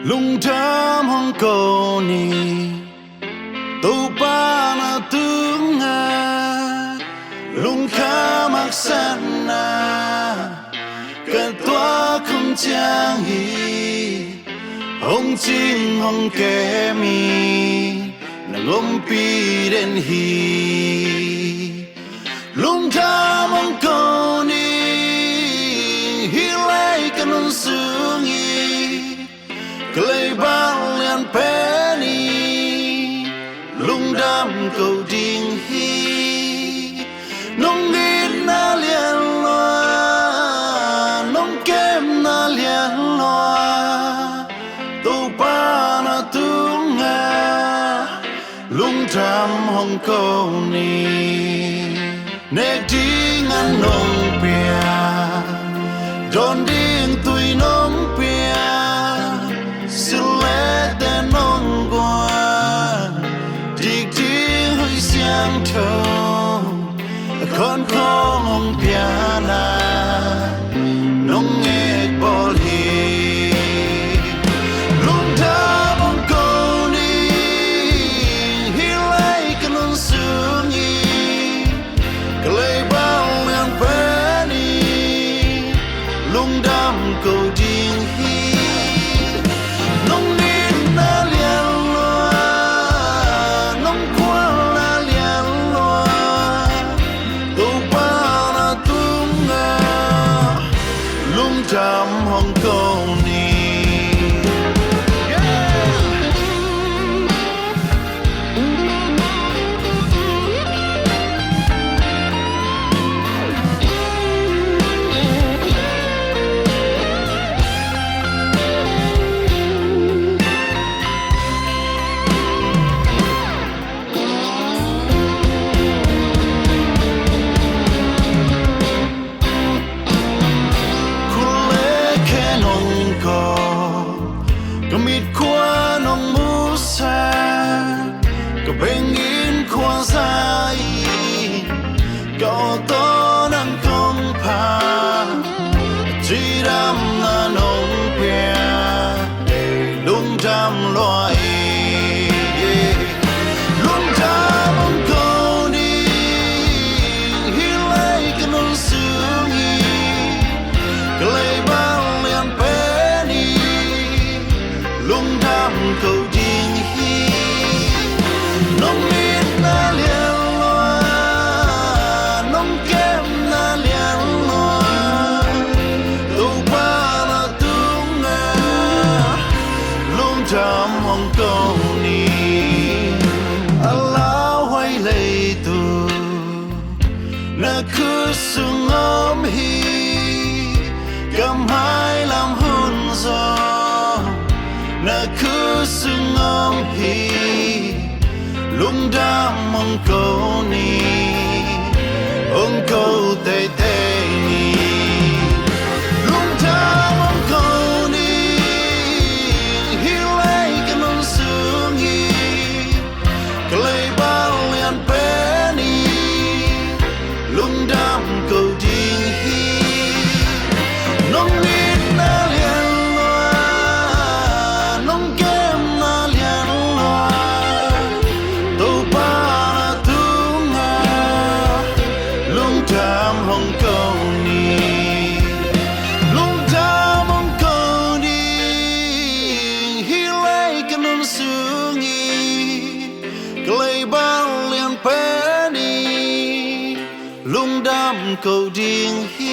lung thắm hong cô ni tu pa na tương nga lung khá mắc san na cả toa không chang hi hong chinh hong kẻ mi na ngom pi den hi lung thắm hong cô ni hi lai kanun sương Clay bang lian penny lung đam cầu đình hi nông ít na lian loa nông kem na lian loa tu pa na tu nga lung tham hong cầu ni nè đi ngang nông bia don điên tui nông bia con không piana nông nghe bol hi lung ta bong cô ni hi lai kanun sương hi clay bao men penny lung đam cầu đình hi nông nín na lian loa nông qua na lian loa Jam Hong Kong ni mít qua nông mù sa có bên in qua dài có to năng công pa chỉ đam na nông bia lung đam loài lung đam ông cô đi hi lấy cái nông sương hi cái lấy bao liền penny lung đam cầu đình hi nông ít na lian loa nông kem na lian loa tu pa na tu nga lung đam hong cầu ni Allah hoài lệ tu na cứ sung ôm hi cầm hai làm hôn gió na cứ sung ôm hi lung đam mong câu ni ông câu tê tê ni lung đam mong câu ni hi lấy cái mong sương hi clay bao lian penny lung đam câu đình hi nông ít na lian Hong Kong ni lung ta mong câu ni hi lấy cái nón sương hi clay bao liền penny lung đam cầu đình hi